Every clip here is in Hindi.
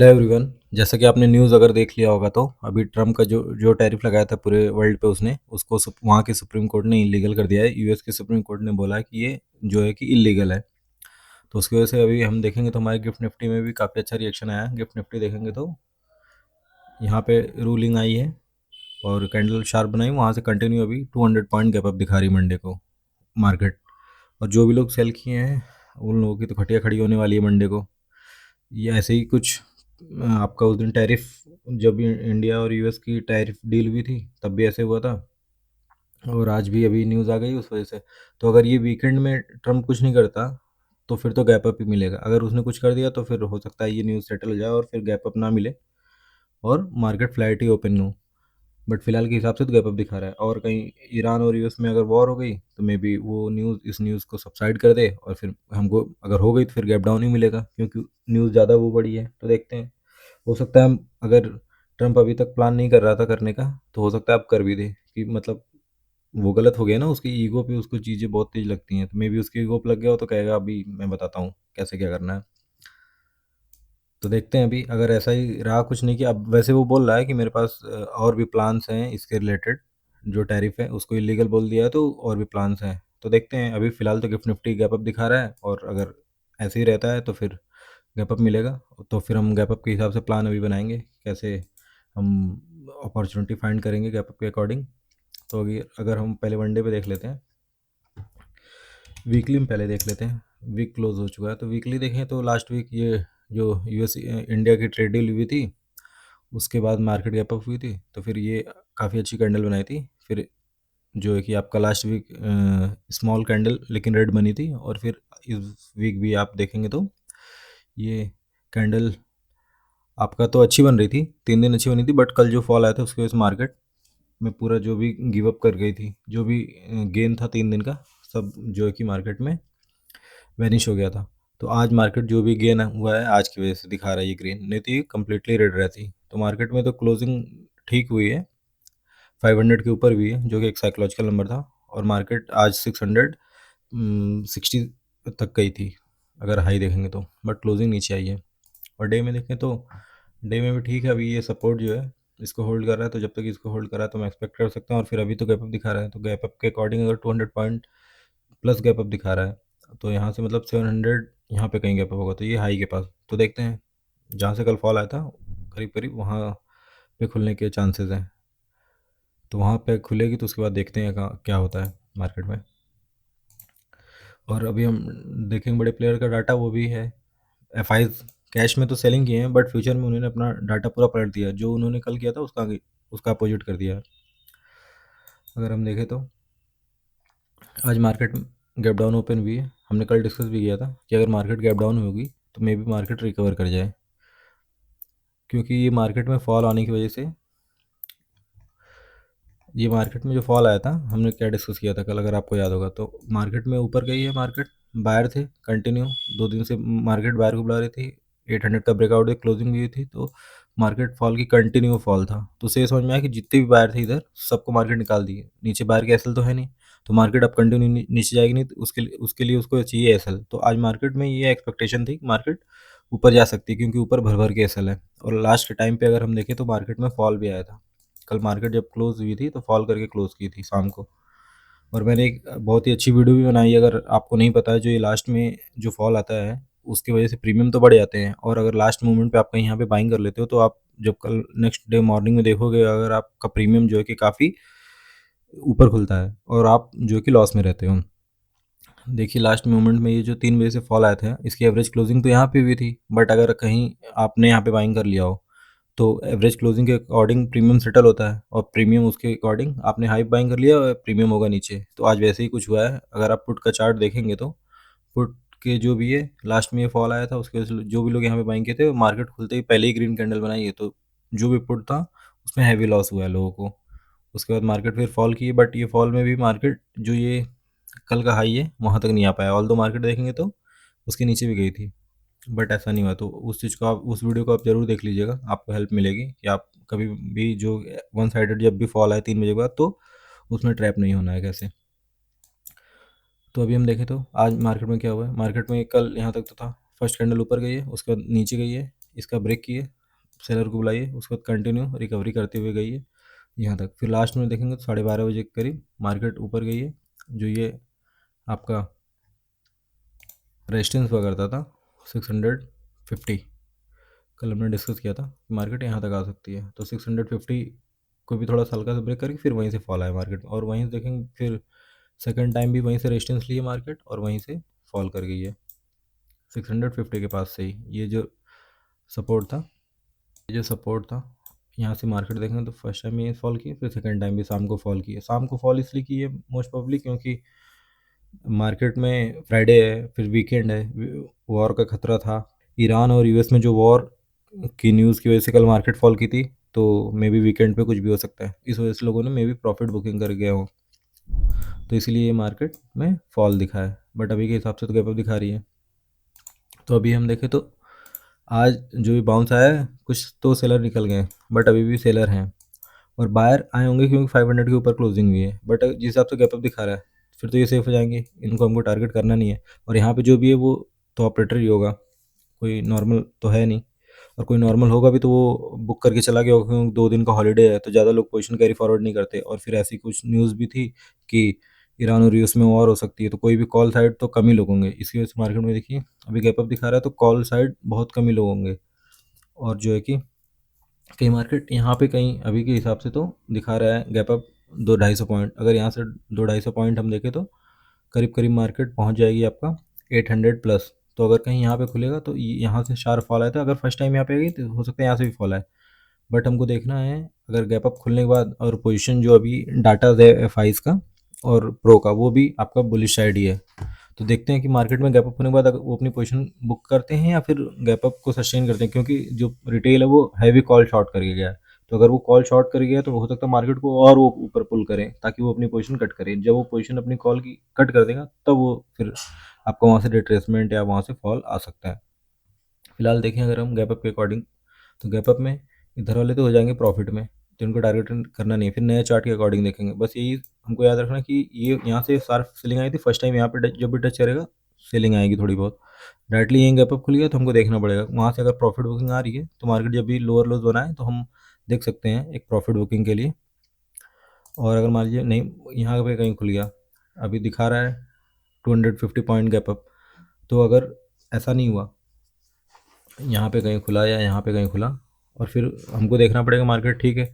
Hello everyone. जैसा कि आपने न्यूज़ अगर देख लिया होगा तो अभी ट्रम्प का जो जो टैरिफ लगाया था पूरे वर्ल्ड पे उसने उसको वहाँ की सुप्रीम कोर्ट ने इलीगल कर दिया है। यूएस की सुप्रीम कोर्ट ने बोला है कि ये जो है कि इलीगल है। तो उसकी वजह से अभी हम देखेंगे तो हमारे गिफ्ट निफ्टी में भी काफ़ी अच्छा रिएक्शन आया है। गिफ्ट निफ्टी देखेंगे तो यहाँ पे रूलिंग आई है और कैंडल शार्प बनाई, वहाँ से कंटिन्यू अभी 200 पॉइंट गैप अप दिखा रही मंडे को मार्केट। और जो भी लोग सेल किए हैं उन लोगों की तो खटिया खड़ी होने वाली है मंडे को। ये ऐसे ही कुछ आपका उस दिन टैरिफ, जब इंडिया और यूएस की टैरिफ डील हुई थी तब भी ऐसे हुआ था और आज भी अभी न्यूज़ आ गई उस वजह से। तो अगर ये वीकेंड में ट्रम्प कुछ नहीं करता तो फिर तो गैप अप ही मिलेगा। अगर उसने कुछ कर दिया तो फिर हो सकता है ये न्यूज़ सेटल हो जाए और फिर गैप अप ना मिले और मार्केट फ्लैट ही ओपन हो। बट फिलहाल के हिसाब से तो गैप अप दिखा रहा है। और कहीं ईरान और यूएस में अगर वॉर हो गई तो मे बी वो न्यूज़ इस न्यूज़ को सबसाइड कर दे और फिर हमको अगर हो गई तो फिर गैप डाउन ही मिलेगा, क्योंकि न्यूज़ ज़्यादा वो बड़ी है। तो देखते हैं, हो सकता है हम अगर ट्रम्प अभी तक प्लान नहीं कर रहा था करने का तो हो सकता है अब कर भी दे कि मतलब वो गलत हो गया ना, उसकी ईगो पे उसको चीज़ें बहुत तेज लगती हैं। तो मे बी उसकी ईगो पे लग गया हो तो कहेगा अभी मैं बताता हूँ कैसे क्या करना है। तो देखते हैं अभी अगर ऐसा ही रहा कुछ नहीं किया। अब वैसे वो बोल रहा है कि मेरे पास और भी प्लान्स हैं इसके रिलेटेड। जो टैरिफ है उसको इलीगल बोल दिया है तो और भी प्लान्स हैं। तो देखते हैं, अभी फ़िलहाल तो गिफ्ट निफ्टी गैप अप दिखा रहा है और अगर ऐसे ही रहता है तो फिर गैप अप मिलेगा। तो फिर हम गैप अप के हिसाब से प्लान अभी बनाएंगे कैसे हम अपॉर्चुनिटी फाइंड करेंगे गैप अप के अकॉर्डिंग। तो अभी अगर हम पहले वनडे पे देख लेते हैं, वीकली में पहले देख लेते हैं। वीक क्लोज हो चुका है तो वीकली देखें तो लास्ट वीक ये जो यूएस इंडिया की ट्रेड डील हुई थी उसके बाद मार्केट गैप अप हुई थी तो फिर ये काफ़ी अच्छी कैंडल बनाई थी। फिर जो है कि आपका लास्ट वीक स्मॉल कैंडल लेकिन रेड बनी थी और फिर इस वीक भी आप देखेंगे तो ये कैंडल आपका तो अच्छी बन रही थी, 3 दिन अच्छी बनी थी। बट कल जो फॉल आया था उसकी वजह से मार्केट में पूरा जो भी गिव अप कर गई थी, जो भी गेन था 3 दिन का सब जो है कि मार्केट में वैनिश हो गया था। तो आज मार्केट जो भी गेन हुआ है आज की वजह से दिखा रहा है ये ग्रीन, नहीं तो ये कम्प्लीटली रेड रहती। तो मार्केट में तो क्लोजिंग ठीक हुई है, 500 के ऊपर भी है जो कि एक साइकोलॉजिकल नंबर था। और मार्केट आज 660 तक गई थी अगर हाई देखेंगे तो, बट क्लोजिंग नीचे आई है। और डे में देखें तो डे में भी ठीक है। अभी ये सपोर्ट जो है इसको होल्ड कर रहा है, तो जब तक इसको होल्ड कर रहा है तो मैं एक्सपेक्ट कर सकता हूँ। और फिर अभी तो गैप अप दिखा रहा है तो गैप अप के अकॉर्डिंग अगर 200 पॉइंट प्लस गैप अप दिखा रहा है तो यहाँ से मतलब 700 यहाँ पे कहीं गैप अप होगा तो ये हाई के पास। तो देखते हैं, जहाँ से कल फॉल आया था करीब करीब वहाँ पे खुलने के चांसेस हैं। तो वहाँ पे खुलेगी तो उसके बाद देखते हैं क्या होता है मार्केट में। और अभी हम देखेंगे बड़े प्लेयर का डाटा वो भी है। एफ आई कैश में तो सेलिंग किए हैं बट फ्यूचर में उन्होंने अपना डाटा पूरा पलट दिया, जो उन्होंने कल किया था उसका अपोजिट कर दिया। अगर हम देखें तो आज मार्केट गैप डाउन ओपन हुई है। हमने कल डिस्कस भी किया था कि अगर मार्केट गैप डाउन होगी तो मे बी मार्केट रिकवर कर जाए, क्योंकि ये मार्केट में फॉल आने की वजह से, ये मार्केट में जो फॉल आया था हमने क्या डिस्कस किया था कल अगर आपको याद होगा तो मार्केट में ऊपर गई है। मार्केट बायर थे कंटिन्यू, 2 दिन से मार्केट बायर को बुला रही थी। 800 का ब्रेकआउट है, क्लोजिंग भी हुई थी तो मार्केट फॉल की कंटिन्यू फॉल था। तो उसे ये समझ में आया कि जितने भी बायर थे इधर सबको मार्केट निकाल दिए, नीचे बायर की एसएल तो है नहीं। तो मार्केट अब कंटिन्यू नीचे जाएगी नहीं, तो उसके लिए उसको चाहिए एसएल। तो आज मार्केट में ये एक्सपेक्टेशन थी कि मार्केट ऊपर जा सकती है क्योंकि ऊपर भर भर के एसएल है। और लास्ट के टाइम पे अगर हम देखें तो मार्केट में फॉल भी आया था। कल मार्केट जब क्लोज हुई थी तो फॉल करके क्लोज की थी शाम को। और मैंने एक बहुत ही अच्छी वीडियो भी बनाई है, अगर आपको नहीं पता है, जो ये लास्ट में जो फॉल आता है उसकी वजह से प्रीमियम तो बढ़ जाते हैं। और अगर लास्ट मोमेंट पे आप कहीं यहाँ पे बाइंग कर लेते हो तो आप जब कल नेक्स्ट डे मॉर्निंग में देखोगे अगर आपका प्रीमियम जो है कि काफ़ी ऊपर खुलता है और आप जो है कि लॉस में रहते हो। देखिए लास्ट मोमेंट में ये जो 3 बजे से फॉल आया था इसकी एवरेज क्लोजिंग तो यहाँ पे हुई थी, बट अगर कहीं आपने यहाँ पे बाइंग कर लिया हो तो एवरेज क्लोजिंग के अकॉर्डिंग प्रीमियम सेटल होता है और प्रीमियम उसके अकॉर्डिंग आपने हाई बाइंग कर लिया और प्रीमियम होगा नीचे। तो आज वैसे ही कुछ हुआ है। अगर आप पुट का चार्ट देखेंगे तो पुट के जो भी है लास्ट में ये फॉल आया था उसके वजह से जो भी लोग यहाँ पे बाइंग किए थे मार्केट खुलते ही पहले ही ग्रीन कैंडल बनाई है, तो जो भी पुट था उसमें हैवी लॉस हुआ है लोगों को। उसके बाद मार्केट फिर फॉल की, बट ये फॉल में भी मार्केट जो ये कल का हाई है वहाँ तक नहीं आ पाया। ऑल दो मार्केट देखेंगे तो उसके नीचे भी गई थी, बट ऐसा नहीं हुआ। तो उस चीज़ को आप, उस वीडियो को आप ज़रूर देख लीजिएगा, आपको हेल्प मिलेगी कि आप कभी भी जो वन साइडेड जब भी फॉल आए 3 बजे के बाद तो उसमें ट्रैप नहीं होना है कैसे। तो अभी हम देखें तो आज मार्केट में क्या हुआ है। मार्केट में कल यहाँ तक तो था, फर्स्ट कैंडल ऊपर गई है उसके बाद नीचे गई है, इसका ब्रेक किए, सेलर को बुलाइए, उसके बाद कंटिन्यू रिकवरी करते हुए गई है यहाँ तक। फिर लास्ट में देखेंगे तो 12:30 बजे के करीब मार्केट ऊपर गई है, जो ये आपका रेजिस्टेंस हुआ करता था 650। कल हमने डिस्कस किया था कि मार्केट यहाँ तक आ सकती है, तो 650 को भी थोड़ा सा हल्का सा ब्रेक करके फिर वहीं से फॉल आया मार्केट, और वहीं से देखेंगे फिर सेकंड टाइम भी वहीं से रेजिस्टेंस लिए मार्केट और वहीं से फॉल कर गई है 650 के पास से ही। ये जो सपोर्ट था, यहाँ से मार्केट देखेंगे तो फर्स्ट टाइम ये फॉल किए, फिर सेकंड टाइम भी शाम को फॉल किए। शाम को फॉल इसलिए की है मोस्ट प्रोबेबली क्योंकि मार्केट में फ्राइडे है, फिर वीकेंड है, वॉर का खतरा था। ईरान और यूएस में जो वॉर की न्यूज़ की वजह से कल मार्केट फॉल की थी, तो मे बी वीकेंड पे कुछ भी हो सकता है, इस वजह से लोगों ने मे बी प्रॉफिट बुकिंग कर गया हो, तो इसलिए ये मार्केट में फॉल दिखा है। बट अभी के हिसाब से तो गैप अप दिखा रही है। तो अभी हम देखें तो आज जो भी बाउंस आया है, कुछ तो सेलर निकल गए, बट अभी भी सेलर हैं, और बायर आए होंगे क्योंकि 500 के ऊपर क्लोजिंग हुई है। बट जिस हिसाब से गैप अप दिखा रहा है, फिर तो ये सेफ हो जाएंगे, इनको हमको टारगेट करना नहीं है। और यहाँ पे जो भी है वो तो ऑपरेटर ही होगा, कोई नॉर्मल तो है नहीं, और कोई नॉर्मल होगा भी तो वो बुक करके चला गया होगा, क्योंकि 2 दिन का हॉलीडे है तो ज़्यादा लोग पोजीशन कैरी फॉरवर्ड नहीं करते। और फिर ऐसी कुछ न्यूज़ भी थी कि ईरान और यूएस में वॉर हो सकती है, तो कोई भी कॉल साइड तो कम ही लोग होंगे। इसकी वजह से मार्केट में देखिए अभी गैप अप दिखा रहा है, तो कॉल साइड बहुत कम ही लोग होंगे। और जो है कि कहीं मार्केट यहाँ पे कहीं अभी के हिसाब से तो दिखा रहा है गैप अप 200-250 पॉइंट। अगर यहाँ से 200-250 पॉइंट हम देखें तो करीब करीब मार्केट पहुँच जाएगी आपका 800 प्लस। तो अगर कहीं यहाँ पे खुलेगा तो यहाँ से शार्प फॉल आया था, अगर फर्स्ट टाइम यहाँ पे आएगी तो हो सकता है यहाँ से भी फॉल आए। बट हमको देखना है अगर गैप अप खुलने के बाद, और पोजीशन जो अभी डाटा है एफ का और प्रो का, वो भी आपका बुलिश साइड ही है। तो देखते हैं कि मार्केट में गैप अप होने के बाद अगर वो अपनी पोजीशन बुक करते हैं या फिर गैप अप को सस्टेन करते हैं, क्योंकि जो रिटेल है वो हैवी कॉल शॉर्ट करके गया है। तो अगर वो कॉल शॉर्ट कर गया तो हो सकता है मार्केट को और वो ऊपर पुल करें ताकि वो अपनी पोजीशन कट करे। जब वो पोजीशन अपनी कॉल की कट कर देगा तब वो फिर आपको वहाँ से रिट्रेसमेंट या वहाँ से फॉल आ सकता है। फिलहाल देखें अगर हम गैप अप के अकॉर्डिंग, तो गैप अप में इधर वाले तो हो जाएंगे प्रॉफिट में, तो इनको टारगेट करना नहीं है। फिर नए चार्ट के अकॉर्डिंग देखेंगे, बस यही हमको याद रखना कि ये यहाँ से शार्प सेलिंग आई थी फर्स्ट टाइम, यहाँ पे जब भी टच करेगा सेलिंग आएगी थोड़ी बहुत। डायरेक्टली यहीं गैप अप खुल गया तो हमको देखना पड़ेगा वहाँ से अगर प्रॉफिट बुकिंग आ रही है, तो मार्केट जब भी लोअर लोज बनाए तो हम देख सकते हैं एक प्रॉफिट बुकिंग के लिए। और अगर मान लीजिए नहीं यहाँ पे कहीं खुल गया, अभी दिखा रहा है 250 पॉइंट गैप अप, तो अगर ऐसा नहीं हुआ, यहाँ पे कहीं खुला या यहाँ पे कहीं खुला, और फिर हमको देखना पड़ेगा मार्केट ठीक है,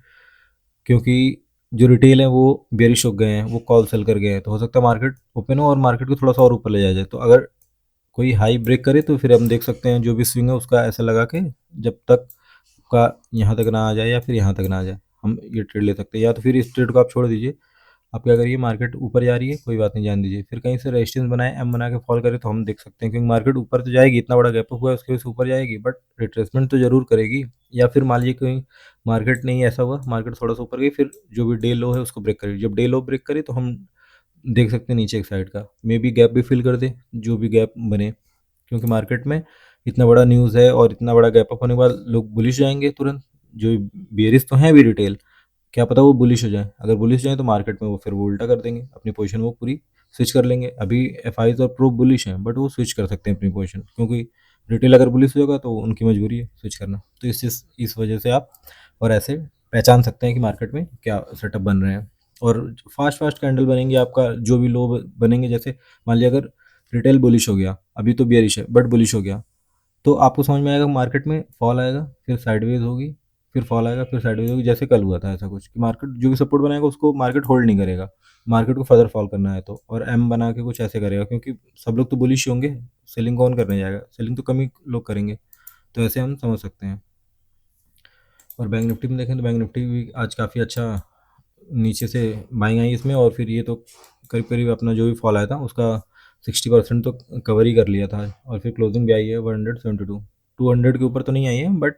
क्योंकि जो रिटेल है वो बेरिश हो गए हैं, वो कॉल सेल कर गए हैं, तो हो सकता है मार्केट ओपन हो और मार्केट को थोड़ा सा और ऊपर ले जाया जाए। तो अगर कोई हाई ब्रेक करे तो फिर हम देख सकते हैं जो भी स्विंग है उसका ऐसा लगा के जब तक का यहाँ तक ना आ जाए या फिर यहाँ तक ना आ जाए, हम ये ट्रेड ले सकते हैं। या तो फिर इस ट्रेड को आप छोड़ दीजिए, आप क्या करिए मार्केट ऊपर जा रही है कोई बात नहीं जान दीजिए, फिर कहीं से रेजिस्टेंस बनाए एम बना के फॉल करे तो हम देख सकते हैं, क्योंकि मार्केट ऊपर तो जाएगी, इतना बड़ा गैप अप हुआ है उसके वजह से ऊपर जाएगी, बट रिट्रेसमेंट तो जरूर करेगी। या फिर मान लीजिए कहीं मार्केट नहीं ऐसा हुआ, मार्केट थोड़ा सा ऊपर गई, फिर जो भी डे लो है उसको ब्रेक करेगी। जब डे लो ब्रेक करे तो हम देख सकते हैं नीचे एक साइड का मे बी गैप भी फिल कर दे, जो भी गैप बने, क्योंकि मार्केट में इतना बड़ा न्यूज़ है और इतना बड़ा गैप अप होने के बाद लोग बुलिश जाएंगे तुरंत। जो बेरिस तो हैं भी रिटेल, क्या पता वो बुलिश हो जाए, अगर बुलिश जाए तो मार्केट में वो फिर वो उल्टा कर देंगे, अपनी पोजीशन वो पूरी स्विच कर लेंगे। अभी एफ और प्रो बुलिश हैं बट वो स्विच कर सकते हैं अपनी पोजीशन, क्योंकि रिटेल अगर बुलिश होगा तो उनकी मजबूरी है स्विच करना। तो इस वजह से आप और ऐसे पहचान सकते हैं कि मार्केट में क्या सेटअप बन रहे हैं। और फास्ट फास्ट कैंडल बनेंगे, आपका जो भी लो बनेंगे, जैसे मान लिया अगर रिटेल बुलिश हो गया, अभी तो बियरिश है बट बुलिश हो गया, तो आपको समझ में आएगा मार्केट में फॉल आएगा, फिर साइडवेज होगी, फिर फॉल आएगा, फिर साइडवेज होगी, जैसे कल हुआ था ऐसा कुछ कि मार्केट जो भी सपोर्ट बनाएगा उसको मार्केट होल्ड नहीं करेगा, मार्केट को फर्दर फॉल करना है तो, और एम बना के कुछ ऐसे करेगा, क्योंकि सब लोग तो बुलिश होंगे, सेलिंग कौन करने जाएगा, सेलिंग तो कम ही लोग करेंगे। तो ऐसे हम समझ सकते हैं। और बैंक निफ्टी में देखें तो बैंक निफ्टी भी आज काफ़ी अच्छा नीचे से बाइंग आई इसमें, और फिर ये तो करीब करीब अपना जो भी फॉल आया था उसका 60% तो कवर ही कर लिया था, और फिर क्लोजिंग भी आई है 172, 200 के ऊपर तो नहीं आई है बट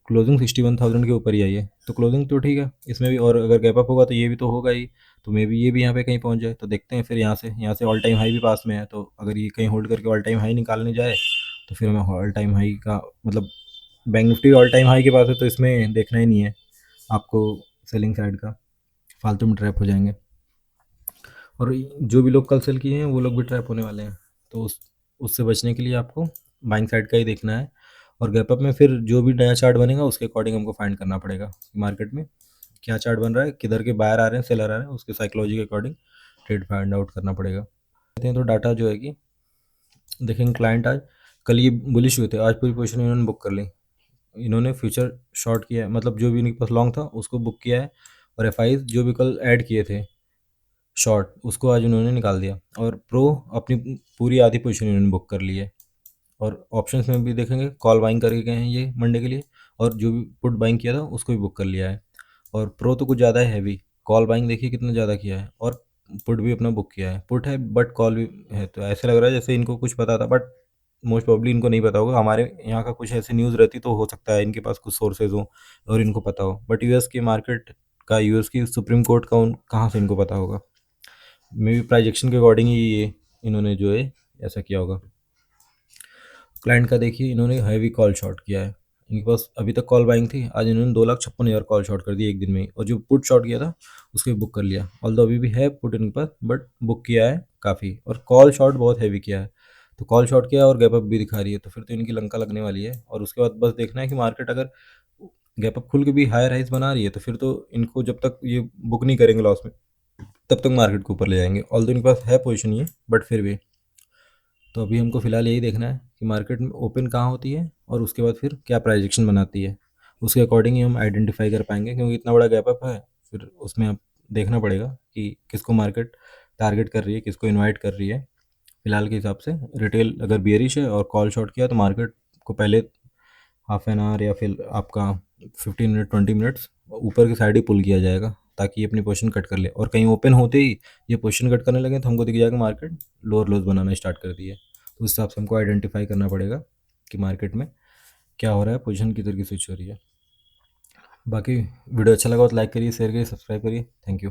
क्लोजिंग 61,000 के ऊपर ही आई है, तो क्लोजिंग तो ठीक है इसमें भी। और अगर गैप अप होगा तो ये भी तो होगा ही, तो मे बी ये भी यहाँ पे कहीं पहुँच जाए, तो देखते हैं फिर यहाँ से ऑल टाइम हाई भी पास में है, तो अगर ये कहीं होल्ड करके ऑल टाइम हाई निकालने जाए तो फिर हमें ऑल टाइम हाई का मतलब bank Nifty all time high के पास है, तो इसमें देखना ही नहीं है आपको सेलिंग साइड का, फालतू में ट्रैप हो जाएंगे। और जो भी लोग कल सेल किए हैं वो लोग भी ट्रैप होने वाले हैं, तो उससे बचने के लिए आपको बाइंग साइड का ही देखना है। और गैप अप में फिर जो भी नया चार्ट बनेगा उसके अकॉर्डिंग हमको फाइंड करना पड़ेगा मार्केट में क्या चार्ट बन रहा है, किधर के बायर आ रहे हैं, सेलर आ रहे हैं, उसके साइकोलॉजी के अकॉर्डिंग ट्रेड फाइंड आउट करना पड़ेगा। कहते हैं तो डाटा जो है कि देखेंगे क्लाइंट आज कल ये बुलिश हुए थे, आज पूरी पोजीशन इन्होंने बुक कर ली, इन्होंने फ्यूचर शॉर्ट किया है, मतलब जो भी इनके पास लॉन्ग था उसको बुक किया है, और एफ जो भी कल ऐड किए थे शॉर्ट उसको आज उन्होंने निकाल दिया, और प्रो अपनी पूरी आधी पोजीशन इन्होंने बुक कर ली है। और ऑप्शंस में भी देखेंगे कॉल बाइंग करके गए हैं ये मंडे के लिए, और जो भी पुट बाइंग किया था उसको भी बुक कर लिया है। और प्रो तो कुछ ज़्यादा है हैवी, कॉल बाइंग देखिए कितना ज़्यादा किया है, और पुट भी अपना बुक किया है, पुट है बट कॉल भी है, तो ऐसे लग रहा है जैसे इनको कुछ पता था, बट मोस्ट प्रॉब्ली इनको नहीं पता होगा। हमारे यहाँ का कुछ ऐसी न्यूज़ रहती तो हो सकता है इनके पास कुछ सोर्सेज हो और इनको पता हो, बट यूएस की मार्केट का, यूएस की सुप्रीम कोर्ट का उन कहाँ से इनको पता होगा। मे बी प्राइजेक्शन के अकॉर्डिंग ही ये इन्होंने जो है ऐसा किया होगा। क्लाइंट का देखिए इन्होंने हैवी कॉल शॉर्ट किया है, इनके पास अभी तक कॉल बाइंग थी, आज इन्होंने 2,56,000 कॉल शॉर्ट कर दी एक दिन में ही, और जो पुट शॉर्ट किया था उसको भी बुक कर लिया, ऑल अभी भी है पुट इनके पास बट बुक किया है काफ़ी, और कॉल शॉर्ट बहुत हैवी किया है। तो कॉल शॉर्ट किया और गैप अप भी दिखा रही है, तो फिर तो इनकी लंका लगने वाली है, और उसके बाद बस देखना है कि मार्केट अगर गैप अप खुल के भी हायर हाइज बना रही है तो फिर तो इनको जब तक ये बुक नहीं करेंगे लॉस में तब तक मार्केट को ऊपर ले जाएंगे, ऑल इनके पास है पोजिशन ये, बट फिर भी। तो अभी हमको फ़िलहाल यही देखना है कि मार्केट में ओपन कहाँ होती है और उसके बाद फिर क्या प्राइजेक्शन बनाती है, उसके अकॉर्डिंग ही हम आइडेंटिफाई कर पाएंगे, क्योंकि इतना बड़ा गैप अप है, फिर उसमें अब देखना पड़ेगा कि किसको मार्केट टारगेट कर रही है, किसको इनवाइट कर रही है। फिलहाल के हिसाब से रिटेल अगर बियरिश है और कॉल शॉर्ट किया तो मार्केट को पहले हाफ एन आवर या फिर आपका 15 मिनट 20 मिनट्स ऊपर की साइड ही पुल किया जाएगा, ताकि ये अपनी पोजीशन कट कर ले, और कहीं ओपन होते ही ये पोजीशन कट करने लगे तो हमको दिख जाएगा मार्केट लोअर लोज बनाना स्टार्ट कर दिए। तो उस हिसाब से हमको आइडेंटिफाई करना पड़ेगा कि मार्केट में क्या हो रहा है, पोजीशन किधर की स्विच हो रही है। बाकी वीडियो अच्छा लगा तो लाइक करिए, शेयर करिए, सब्सक्राइब करिए। Thank you.